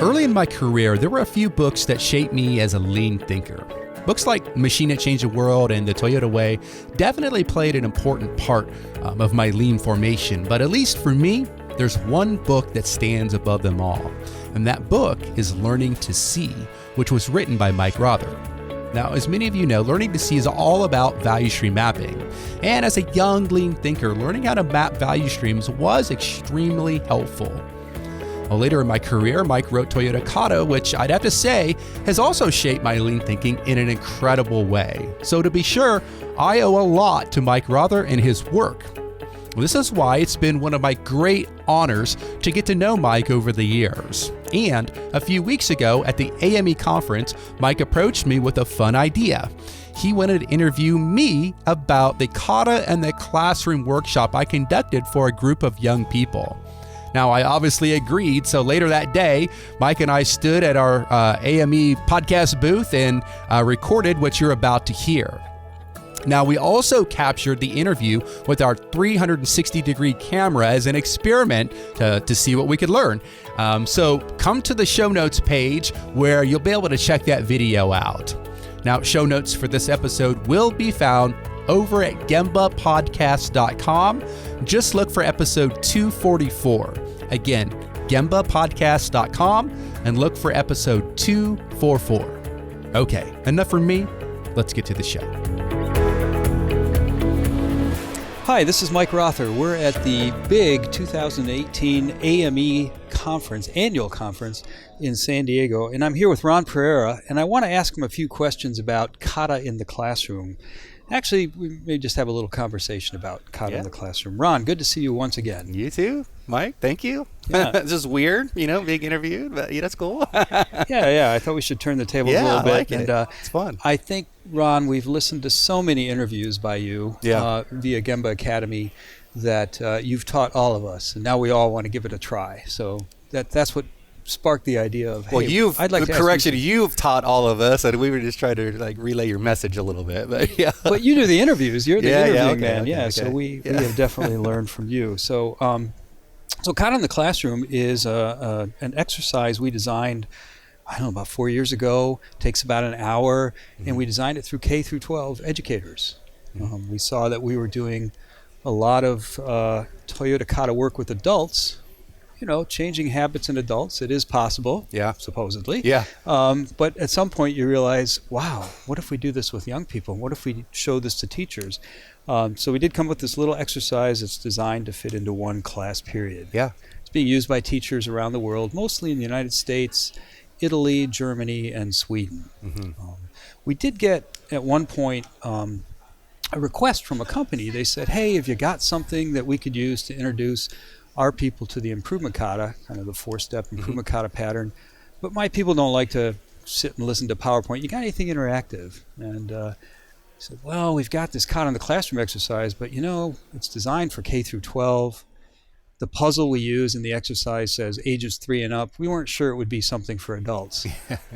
Early in my career, there were a few books that shaped me as a lean thinker. Books like Machine That Changed the World and The Toyota Way definitely played an important part of my lean formation, but at least for me, there's one book that stands above them all, and that book is Learning to See, which was written by Mike Rother. Now, as many of you know, Learning to See is all about value stream mapping, and as a young lean thinker, learning how to map value streams was extremely helpful. Well, later in my career, Mike wrote Toyota Kata, which I'd have to say has also shaped my lean thinking in an incredible way. So to be sure, I owe a lot to Mike Rother and his work. This is why it's been one of my great honors to get to know Mike over the years. And a few weeks ago at the AME conference, Mike approached me with a fun idea. He wanted to interview me about the Kata and the Classroom workshop I conducted for a group of young people. Now, I obviously agreed, so later that day, Mike and I stood at our AME podcast booth and recorded what you're about to hear. Now, we also captured the interview with our 360-degree camera as an experiment to see what we could learn. So come to the show notes page where you'll be able to check that video out. Now, show notes for this episode will be found over at gembapodcast.com. Just look for episode 244. Again, gembapodcast.com and look for episode 244. Okay, enough from me. Let's get to the show. Hi, this is Mike Rother. We're at the big 2018 AME conference, annual conference in San Diego, and I'm here with Ron Pereira, and I want to ask him a few questions about Kata in the classroom. Actually, we may just have a little conversation about Kata in the classroom. Ron, good to see you once again. You too, Mike. Thank you. Yeah. This is weird, being interviewed, but that's cool. Yeah. I thought we should turn the table a little bit. I like it. It's fun. I think, Ron, we've listened to so many interviews by you via Gemba Academy that you've taught all of us, and now we all want to give it a try. So that's what sparked the idea of, I'd like to correction, you've taught all of us, and we were just trying to relay your message a little bit. But But you do the interviews. You're the interviewing man. Okay. So we have definitely learned from you. So Kata in the Classroom is an exercise we designed, I don't know, about 4 years ago. It takes about an hour, and we designed it through K through 12 educators. We saw that we were doing a lot of Toyota Kata work with adults. Changing habits in adults, it is possible, supposedly. But at some point you realize, wow, what if we do this with young people? What if we show this to teachers? So we did come up with this little exercise that's designed to fit into one class period. It's being used by teachers around the world, mostly in the United States, Italy, Germany, and Sweden. We did get, at one point, a request from a company. They said, hey, have you got something that we could use to introduce our people to the improvement kata, kind of the four-step improvement kata pattern, but my people don't like to sit and listen to PowerPoint. You got anything interactive? And I said, well, we've got this Kata in the Classroom exercise, but it's designed for K through 12. The puzzle we use in the exercise says ages 3 and up. We weren't sure it would be something for adults.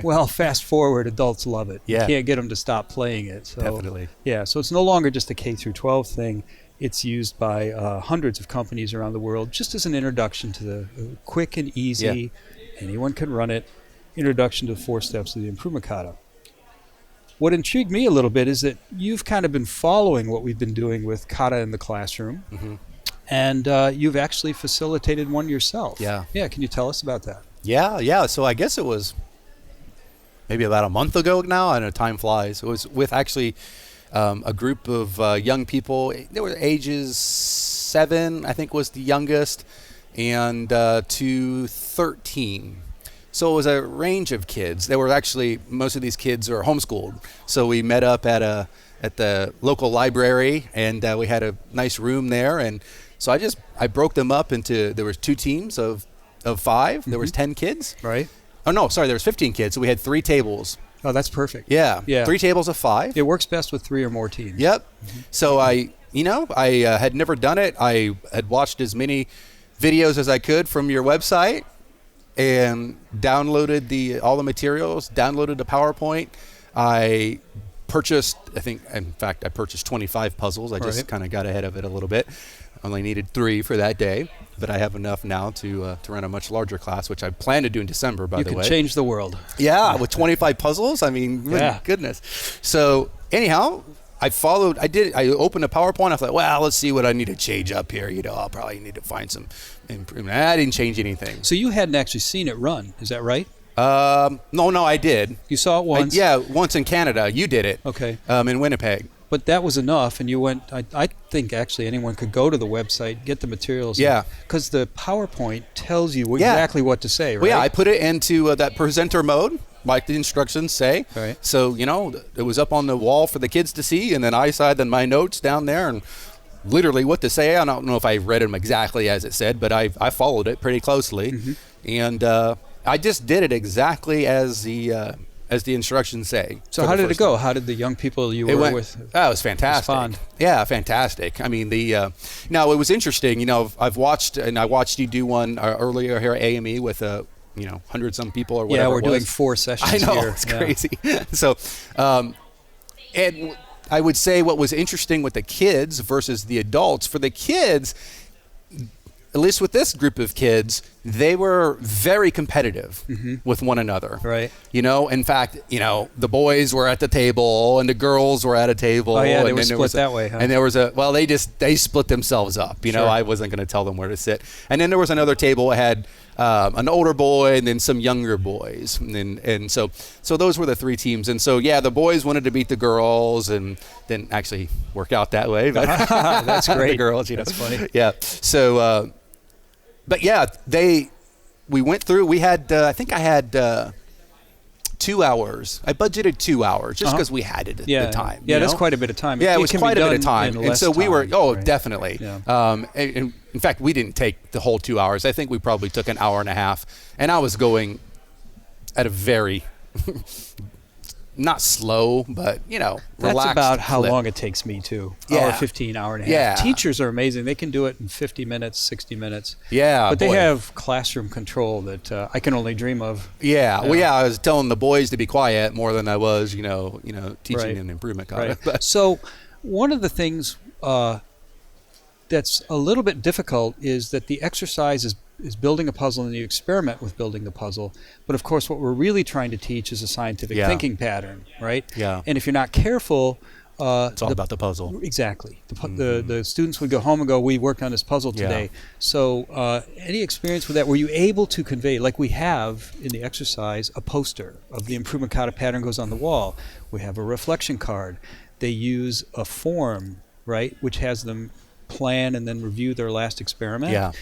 Well, fast forward, adults love it. You can't get them to stop playing it. So, definitely. So it's no longer just a K through 12 thing. It's used by hundreds of companies around the world just as an introduction to the quick and easy, anyone can run it, introduction to the 4 steps of the improvement kata. What intrigued me a little bit is that you've kind of been following what we've been doing with Kata in the Classroom, and you've actually facilitated one yourself. Can you tell us about that? So I guess it was maybe about a month ago now. I know time flies. It was with actually a group of young people. They were ages 7, I think, was the youngest, and to 13. So it was a range of kids. There were actually, most of these kids are homeschooled. So we met up at the local library, and we had a nice room there. And so I broke them up into, there was 2 teams of 5. There was 10 kids. Right. Oh no, sorry, there was 15 kids. So we had 3 tables. Oh, that's perfect. Yeah. 3 tables of 5. It works best with 3 or more teams. Yep. So I had never done it. I had watched as many videos as I could from your website and downloaded all the materials, downloaded the PowerPoint. I purchased 25 puzzles. I just kind of got ahead of it a little bit. only needed 3 for that day, but I have enough now to run a much larger class, which I plan to do in December, by You the can way. change the world. Yeah, with 25 puzzles. I mean, my goodness. So anyhow, I opened a PowerPoint. I thought, well, let's see what I need to change up here. I'll probably need to find some improvement. I didn't change anything. So you hadn't actually seen it run, is that right? No, I did. You saw it once? Once in Canada. You did it. Okay. In Winnipeg. But that was enough, and you went. I think actually anyone could go to the website, get the materials. Yeah. Because the PowerPoint tells you exactly what to say, right? Well, yeah, I put it into that presenter mode, like the instructions say. Right. So, it was up on the wall for the kids to see, and then I said then my notes down there, and literally what to say. I don't know if I read them exactly as it said, but I followed it pretty closely. Mm-hmm. And I just did it exactly as the instructions say. So how did it go? How did the young people you were with? Oh, it was fantastic. Respond? Yeah, fantastic. I mean, now it was interesting. I watched you do one earlier here at AME with 100 some people or whatever. Yeah, we're it was. doing 4 sessions I know, here. it's crazy. So, and I would say what was interesting with the kids versus the adults. For the kids, at least with this group of kids, they were very competitive with one another. Right. In fact, the boys were at the table and the girls were at a table. Oh, yeah, and they were split that way, huh? And there was they split themselves up. Sure. I wasn't going to tell them where to sit. And then there was another table that had an older boy and then some younger boys. And so those were the 3 teams. And so, the boys wanted to beat the girls and didn't actually work out that way. But that's great. The girls, That's funny. Yeah. So, but yeah, we went through, I think I had 2 hours. I budgeted 2 hours just because we had it at the time. Yeah, that's quite a bit of time. Yeah, it was quite a bit of time. And so we were, right? Definitely. Yeah. And in fact, we didn't take the whole 2 hours. I think we probably took an hour and a half. And I was going at a very, not slow, but, relaxed That's about how clip. long it takes me too. Yeah. Hour 15, hour and a half. Yeah. Teachers are amazing. They can do it in 50 minutes, 60 minutes. Yeah. But they boy. have classroom control that I can only dream of. Yeah. Well, I was telling the boys to be quiet more than I was, teaching an improvement class. Right. So one of the things that's a little bit difficult is that the exercise is building a puzzle and you experiment with building the puzzle. But of course, what we're really trying to teach is a scientific thinking pattern, right? Yeah. And if you're not careful, it's all about the puzzle. Exactly. The students would go home and go, we worked on this puzzle today. Yeah. So any experience with that? Were you able to convey, like we have in the exercise, a poster of the improvement kata pattern goes on the wall. We have a reflection card. They use a form, right, which has them plan and then review their last experiment. Yeah.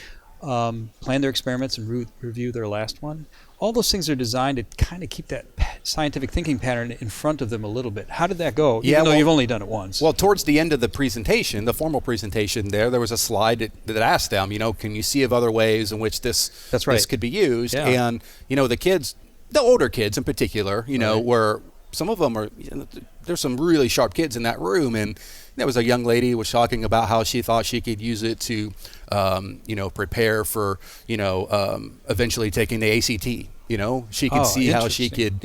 Plan their experiments and review their last one. All those things are designed to kind of keep that scientific thinking pattern in front of them a little bit. How did that go? Even though you've only done it once. Well, towards the end of the presentation, the formal presentation there was a slide that asked them, can you see of other ways in which this could be used? Yeah. And, the kids, the older kids in particular, were, some of them are, there's some really sharp kids in that room. And there was a young lady who was talking about how she thought she could use it to, prepare for, eventually taking the ACT. She could see how she could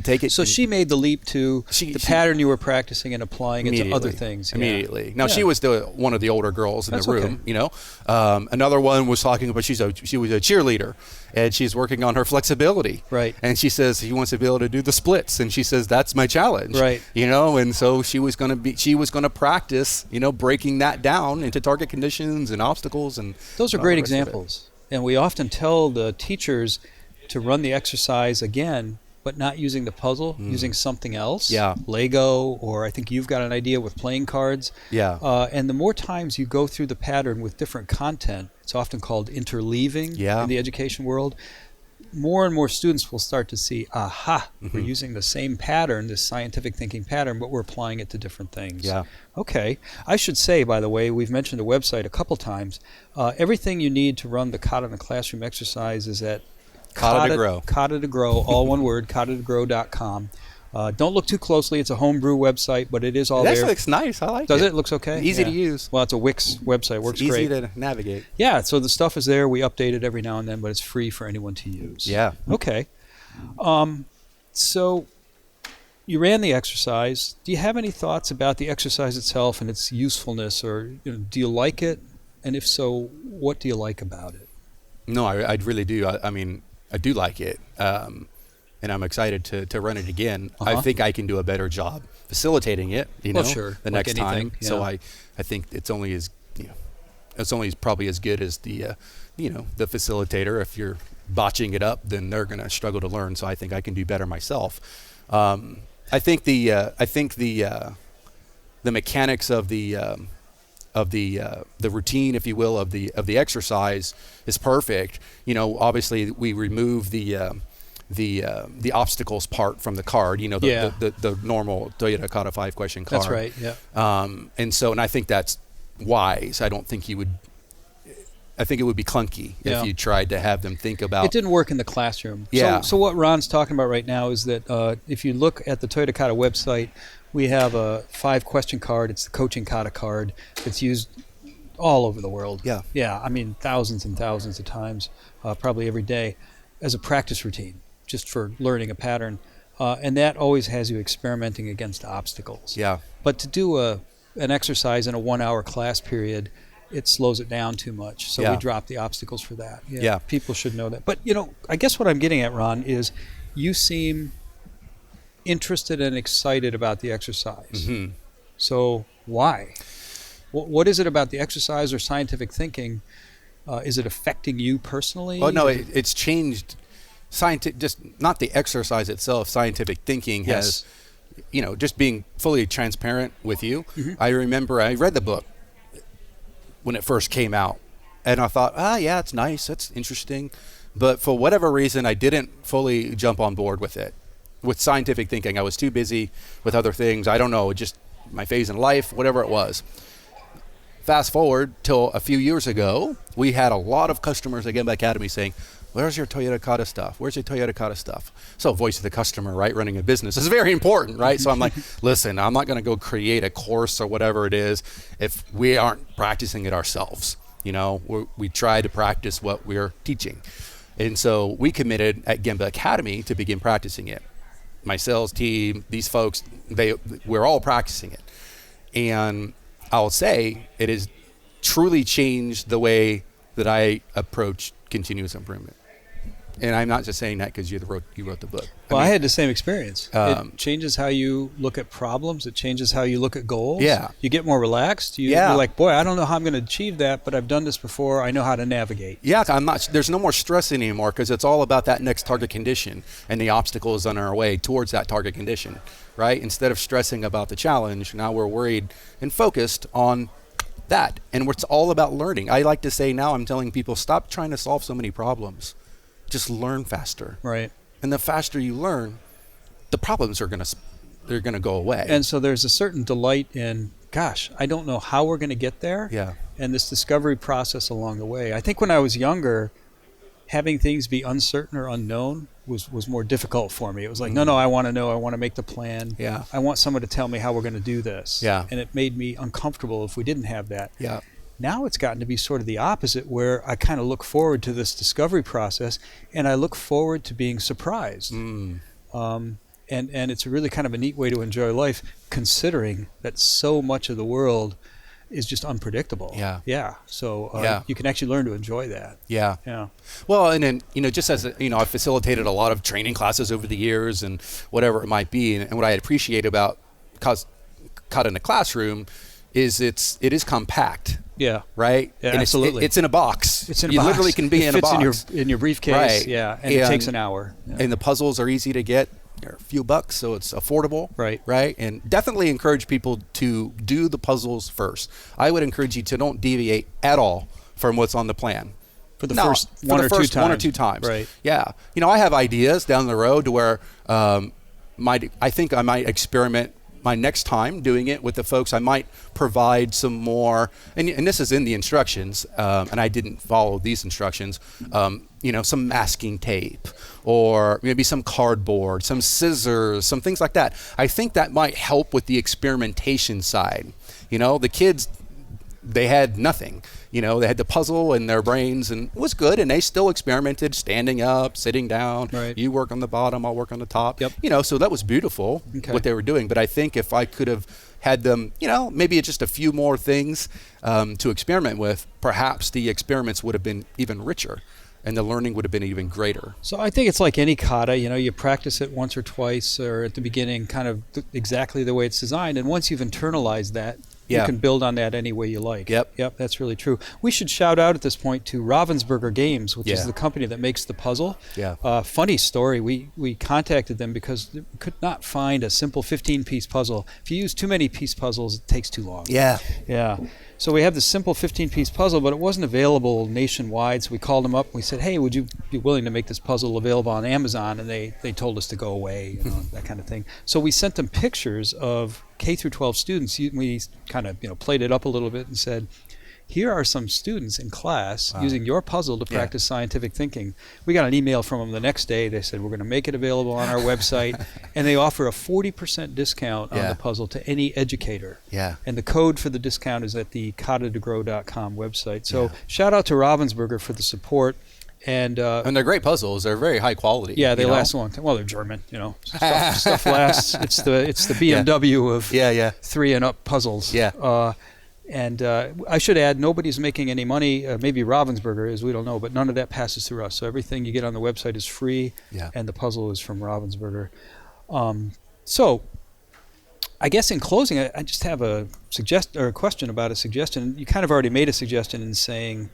take it. So she made the leap to the pattern you were practicing and applying it to other things. Immediately. Now she was one of the older girls in the room. Okay. Another one was talking about she was a cheerleader, and she's working on her flexibility. Right. And she says she wants to be able to do the splits, and she says that's my challenge. Right. And so she was going to practice, breaking that down into target conditions and obstacles, and those are great examples. And we often tell the teachers to run the exercise again, but not using the puzzle, using something else. Yeah. Lego, or I think you've got an idea with playing cards. Yeah. And the more times you go through the pattern with different content, it's often called interleaving in the education world, more and more students will start to see, we're using the same pattern, this scientific thinking pattern, but we're applying it to different things. Yeah. Okay. I should say, by the way, we've mentioned the website a couple times. Everything you need to run the Kata in the Classroom exercise is at Kata to Grow. Kata to Grow, all one word, katatogrw.com. Don't look too closely. It's a homebrew website, but it is all there. That looks nice. I like it. Does it? Looks okay? Easy to use. Well, it's a Wix website. Works great. Easy to navigate. Yeah, so the stuff is there. We update it every now and then, but it's free for anyone to use. Yeah. Okay. So you ran the exercise. Do you have any thoughts about the exercise itself and its usefulness, or do you like it? And if so, what do you like about it? No, I really do. I mean, I do like it, and I'm excited to run it again. I think I can do a better job facilitating it. Sure. The Like next anything, time. So I think it's only probably as good as the the facilitator. If you're botching it up, then they're going to struggle to learn. So I think I can do better myself. I think the mechanics of the routine, if you will, of the exercise is perfect. Obviously we remove the obstacles part from the card. The normal Toyota Kata 5-question card. That's right. Yeah. And I think that's wise. I think it would be clunky if you tried to have them think about. It didn't work in the classroom. Yeah. So what Ron's talking about right now is that if you look at the Toyota Kata website, we have a 5-question card. It's the coaching kata card. It's used all over the world. Yeah. Yeah. I mean, thousands and thousands of times, probably every day, as a practice routine, just for learning a pattern. And that always has you experimenting against obstacles. Yeah. But to do an exercise in a 1-hour class period, it slows it down too much. So we drop the obstacles for that. Yeah. People should know that. But, I guess what I'm getting at, Ron, is you seem interested and excited about the exercise. Mm-hmm. So why? What is it about the exercise or scientific thinking? Is it affecting you personally? Oh, no, it's changed. Just not the exercise itself. Scientific thinking has, just being fully transparent with you. Mm-hmm. I remember I read the book when it first came out, and I thought, yeah, it's nice, it's interesting, but for whatever reason, I didn't fully jump on board with it. With scientific thinking, I was too busy with other things. I don't know, just my phase in life, whatever it was. Fast forward till a few years ago, we had a lot of customers at Gemba Academy saying, where's your Toyota Kata stuff? Where's your Toyota Kata stuff? So voice of the customer, right? Running a business is very important, right? So I'm like, listen, I'm not going to go create a course or whatever it is if we aren't practicing it ourselves. We try to practice what we're teaching. And so we committed at Gemba Academy to begin practicing it. My sales team, these folks, we're all practicing it. And I'll say it has truly changed the way that I approach continuous improvement. And I'm not just saying that because you wrote the book. Well, I had the same experience. It changes how you look at problems. It changes how you look at goals. Yeah. You get more relaxed. You're like, boy, I don't know how I'm going to achieve that, but I've done this before. I know how to navigate. Yeah, there's no more stress anymore because it's all about that next target condition and the obstacles on our way towards that target condition, right? Instead of stressing about the challenge, now we're worried and focused on that. And it's all about learning. I like to say now, I'm telling people, stop trying to solve so many problems. Just learn faster. Right. And the faster you learn, the problems are going to go away. And so there's a certain delight in, gosh, I don't know how we're going to get there. Yeah. And this discovery process along the way. I think when I was younger, having things be uncertain or unknown was more difficult for me. It was like, no, I want to know. I want to make the plan. Yeah. I want someone to tell me how we're going to do this. Yeah. And it made me uncomfortable if we didn't have that. Yeah. Now it's gotten to be sort of the opposite, where I kind of look forward to this discovery process, and I look forward to being surprised. And it's really kind of a neat way to enjoy life, considering that so much of the world is just unpredictable. Yeah. Yeah. So you can actually learn to enjoy that. Yeah. Yeah. Well, and then, just as, I've facilitated a lot of training classes over the years and whatever it might be. And what I appreciate about Kata in the classroom is it is compact. Yeah. Right? Yeah, and absolutely. It's in a box. It's in a you box. literally can be in a box. It fits in your briefcase. Right. Yeah. And it takes an hour. Yeah. And the puzzles are easy to get. They're a few bucks, so it's affordable. Right. Right. And definitely encourage people to do the puzzles first. I would encourage you to don't deviate at all from what's on the plan. For the first one or two times. Right. Yeah. I have ideas down the road to where I think I might experiment my next time doing it with the folks. I might provide some more, and this is in the instructions, and I didn't follow these instructions, some masking tape or maybe some cardboard, some scissors, some things like that. I think that might help with the experimentation side. The kids, they had nothing. they had the puzzle in their brains, and it was good. And they still experimented, standing up, sitting down. Right. You work on the bottom, I'll work on the top. Yep. So that was beautiful, Okay. what they were doing. But I think if I could have had them, maybe just a few more things to experiment with, perhaps the experiments would have been even richer, and the learning would have been even greater. So I think it's like any kata, you practice it once or twice or at the beginning kind of exactly the way it's designed. And once you've internalized that, you Yeah. can build on that any way you like. Yep. That's really true. We should shout out at this point to Ravensburger Games, which is Yeah. the company that makes the puzzle. Yeah. Funny story, we contacted them because we could not find a simple 15-piece puzzle. If you use too many piece puzzles, it takes too long. Yeah. Yeah. So we have this simple 15-piece puzzle, but it wasn't available nationwide. So we called them up and we said, hey, would you be willing to make this puzzle available on Amazon? And they told us to go away, that kind of thing. So we sent them pictures of K through 12 students. We kind of played it up a little bit and said, here are some students in class using your puzzle to practice scientific thinking. We got an email from them the next day. They said, we're going to make it available on our website. And they offer a 40% discount on the puzzle to any educator. Yeah. And the code for the discount is at the kata2grow.com website. So shout out to Ravensburger for the support. And they're great puzzles. They're very high quality. yeah, they last a long time. Well, they're German, stuff lasts. It's the BMW of Yeah. 3 and up puzzles. Yeah. And I should add, nobody's making any money. Maybe Ravensburger is, we don't know, but none of that passes through us. So everything you get on the website is free, and the puzzle is from Ravensburger. So I guess in closing, I just have a question about a suggestion. You kind of already made a suggestion in saying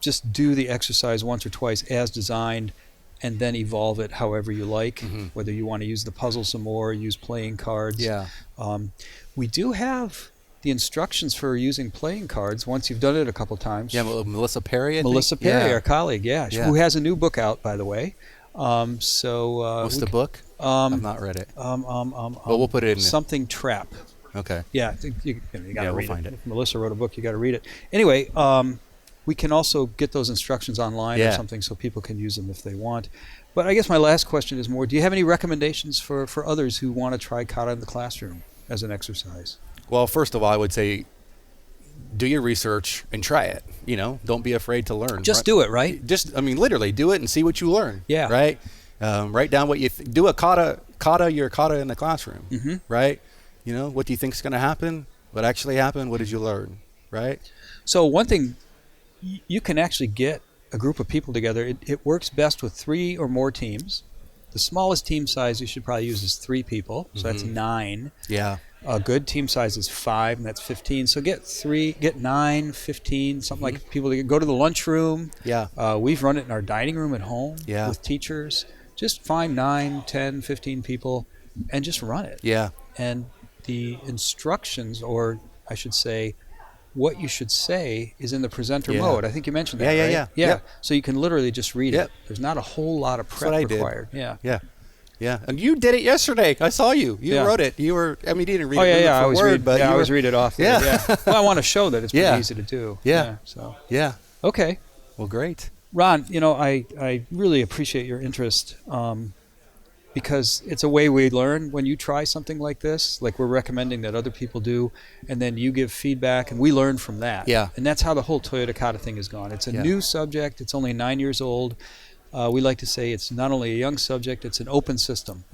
just do the exercise once or twice as designed, and then evolve it however you like, whether you want to use the puzzle some more, use playing cards. Yeah. We do have the instructions for using playing cards once you've done it a couple times. Yeah, Melissa Perry, I think? Melissa Perry, Yeah. our colleague, Yeah. who has a new book out, by the way. What's the book? I've not read it. But we'll put it in. Something Trap. Okay. Yeah, you got to we'll read find it. If Melissa wrote a book, you got to read it. Anyway, we can also get those instructions online or something so people can use them if they want. But I guess my last question is more, do you have any recommendations for others who want to try kata in the classroom as an exercise? Well, first of all, I would say do your research and try it. Don't be afraid to learn. Just do it, right? Literally do it and see what you learn. Yeah. Right? Write down what you do a your kata in the classroom. Right? What do you think is going to happen? What actually happened? What did you learn? Right? So one thing, you can actually get a group of people together. It works best with 3 or more teams. The smallest team size you should probably use is 3 people. So that's 9. Yeah. A good team size is 5, and that's 15. So get 9, 15, something like people to go to the lunchroom. Yeah. We've run it in our dining room at home Yeah. with teachers. Just find 9, 10, 15 people and just run it. Yeah. And the instructions, or I should say, what you should say is in the presenter mode. I think you mentioned that, right? Yeah. Yeah. So you can literally just read Yep. it. There's not a whole lot of prep what I did. required. Yeah. Yeah. Yeah. And you did it yesterday. I saw you. You wrote it. You didn't read it word I for always word, read. but I you always were, read it off. There. Yeah. Yeah. Well, I want to show that it's pretty Yeah. easy to do. Yeah. So Yeah. okay, Well, great. Ron, I really appreciate your interest because it's a way we learn when you try something like this. Like we're recommending that other people do, and then you give feedback, and we learn from that. Yeah. And that's how the whole Toyota Kata thing has gone. It's a new subject. It's only 9 years old. We like to say it's not only a young subject, it's an open system.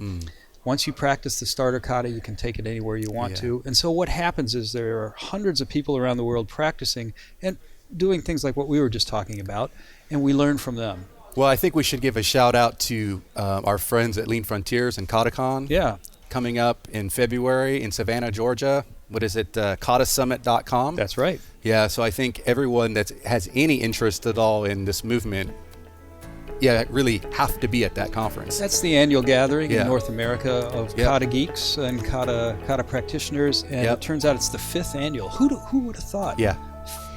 Once you practice the starter kata, you can take it anywhere you want to. And so what happens is there are hundreds of people around the world practicing and doing things like what we were just talking about, and we learn from them. Well, I think we should give a shout out to our friends at Lean Frontiers and KataCon. Yeah. Coming up in February in Savannah, Georgia. What is it? KataSummit.com. That's right. Yeah, so I think everyone that has any interest at all in this movement, really have to be at that conference. That's the annual gathering Yeah. in North America of kata geeks and kata practitioners, and it turns out it's the 5th annual. Who would have thought? Yeah.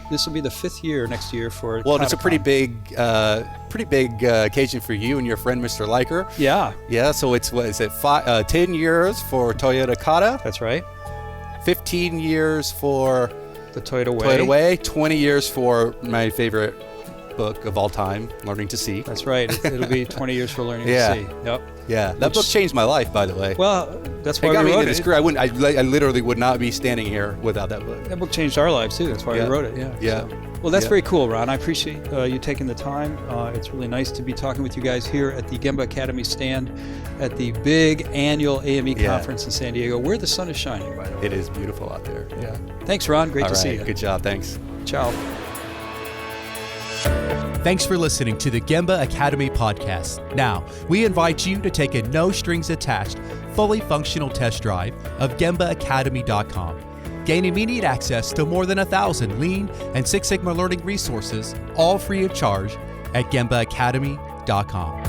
This will be the 5th year next year for Well, it's a pretty KataCon. big occasion for you and your friend, Mr. Liker. Yeah, Yeah, so it's, 10 years for Toyota Kata, that's right. 15 years for The Toyota Way. Toyota Way, 20 years for my favorite book of all time, Learning to See. That's right. It'll be 20 years for learning Yeah. to see. Yep. Yeah, that book changed my life, by the way. Well, that's It why got we me wrote into it. this career. I literally would not be standing here without that book. That book changed our lives too. That's why Yeah. we wrote it. Yeah. Yeah. So- well, that's Yeah. very cool, Ron. I appreciate you taking the time. It's really nice to be talking with you guys here at the Gemba Academy stand at the big annual AME Yeah. conference in San Diego, where the sun is shining, by the way. It is beautiful out there. Yeah. Thanks, Ron. Great All to right, see you. good job. Thanks. Ciao. Thanks for listening to the Gemba Academy podcast. Now, we invite you to take a no-strings-attached, fully functional test drive of GembaAcademy.com. Gain immediate access to more than 1,000 Lean and Six Sigma learning resources, all free of charge, at GembaAcademy.com.